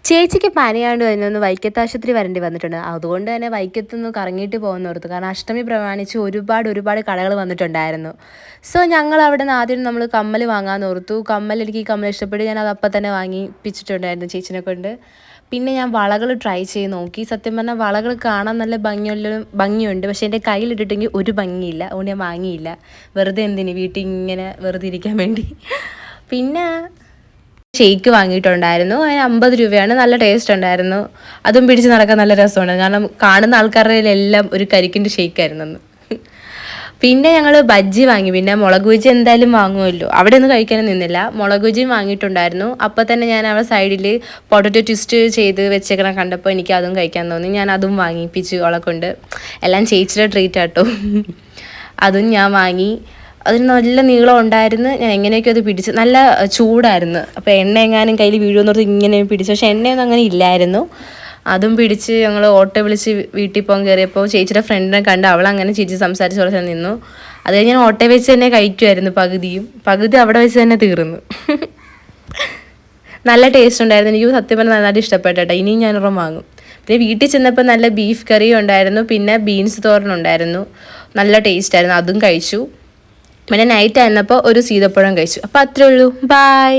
ചേച്ചിക്ക് പനിയാണ്ട് വരുന്നൊന്ന് വൈക്കത്ത് ആശുപത്രി വരേണ്ടി വന്നിട്ടുണ്ട്. അതുകൊണ്ട് തന്നെ വൈക്കത്തൊന്ന് കറങ്ങിയിട്ട് പോകുന്ന ഓർത്തു. കാരണം അഷ്ടമി പ്രമാണിച്ച് ഒരുപാട് കടകൾ വന്നിട്ടുണ്ടായിരുന്നു. സോ ഞങ്ങൾ അവിടെ നിന്ന് ആദ്യം നമ്മൾ കമ്മൽ വാങ്ങാമെന്ന് ഓർത്തു. എനിക്ക് ഈ കമ്മൽ ഇഷ്ടപ്പെട്ട് ഞാൻ അത് അപ്പം തന്നെ വാങ്ങിപ്പിച്ചിട്ടുണ്ടായിരുന്നു ചേച്ചിനെ കൊണ്ട്. പിന്നെ ഞാൻ വളകൾ ട്രൈ ചെയ്ത് നോക്കി. സത്യം പറഞ്ഞാൽ വളകൾ കാണാൻ നല്ല ഭംഗിയുണ്ട്. പക്ഷേ എൻ്റെ കയ്യിലിട്ടിട്ടെങ്കിൽ ഒരു ഭംഗിയില്ല. അതുകൊണ്ട് ഞാൻ വാങ്ങിയില്ല. വെറുതെ എന്തിന് വീട്ടിൽ ഇങ്ങനെ വെറുതെ ഇരിക്കാൻ വേണ്ടി. പിന്നെ ഷെയ്ക്ക് വാങ്ങിയിട്ടുണ്ടായിരുന്നു. അതിന് 50 രൂപയാണ്. നല്ല ടേസ്റ്റ് ഉണ്ടായിരുന്നു. അതും പിടിച്ച് നടക്കാൻ നല്ല രസമുണ്ട്. കാരണം കാണുന്ന ആൾക്കാരുടെ എല്ലാം ഒരു കരിക്കിൻ്റെ ഷെയ്ക്കായിരുന്നു അന്ന്. പിന്നെ ഞങ്ങൾ ബജ്ജി വാങ്ങി. പിന്നെ മുളക് ബജ്ജി എന്തായാലും വാങ്ങുമല്ലോ. അവിടെ ഒന്നും കഴിക്കാനും നിന്നില്ല. മുളക് ബജ്ജിയും വാങ്ങിയിട്ടുണ്ടായിരുന്നു. അപ്പോൾ തന്നെ ഞാൻ അവിടെ സൈഡിൽ പൊട്ടറ്റോ ട്വിസ്റ്റ് ചെയ്ത് വെച്ചേക്കണ കണ്ടപ്പോൾ എനിക്ക് അതും കഴിക്കാൻ തോന്നി. ഞാൻ അതും വാങ്ങിപ്പിച്ചു അവളെ കൊണ്ട്. എല്ലാം ചേച്ചിയുടെ ട്രീറ്റ് ആട്ടോ. അതും ഞാൻ വാങ്ങി. അതിന് നല്ല നീളം ഉണ്ടായിരുന്നു. ഞാൻ എങ്ങനെയൊക്കെ അത് പിടിച്ച് നല്ല ചൂടായിരുന്നു. അപ്പോൾ എണ്ണ എങ്ങാനും കയ്യിൽ വീഴുമെന്ന് പറഞ്ഞ് ഇങ്ങനെ പിടിച്ചു. പക്ഷേ എണ്ണയൊന്നും അങ്ങനെ ഇല്ലായിരുന്നു. അതും പിടിച്ച് ഞങ്ങൾ ഓട്ടോ വിളിച്ച് വീട്ടിൽ പോകാൻ കയറിയപ്പോൾ ചേച്ചിയുടെ ഫ്രണ്ടിനെ കണ്ട് അവളങ്ങനെ ചേച്ചി സംസാരിച്ച് കുറച്ച് നിന്നു. അത് കഴിഞ്ഞ് ഞാൻ ഓട്ടോ വെച്ച് തന്നെ കഴിക്കുമായിരുന്നു. പകുതി അവിടെ വെച്ച് തന്നെ തീർന്നു. നല്ല ടേസ്റ്റ് ഉണ്ടായിരുന്നു. എനിക്ക് സത്യം പറഞ്ഞാൽ നന്നായിട്ട് ഇഷ്ടപ്പെട്ടു കേട്ടോ. ഇനിയും ഞാനൊരെണ്ണം വാങ്ങും. പിന്നെ വീട്ടിൽ ചെന്നപ്പോൾ നല്ല ബീഫ് കറിയും ഉണ്ടായിരുന്നു. പിന്നെ ബീൻസ് തോരനുണ്ടായിരുന്നു. നല്ല ടേസ്റ്റ് ആയിരുന്നു. അതും കഴിച്ചു. പിന്നെ നൈറ്റ് ആയിരുന്നപ്പോൾ ഒരു സീതപ്പഴം കഴിച്ചു. അപ്പോൾ അത്രേ ഉള്ളൂ. ബായ്.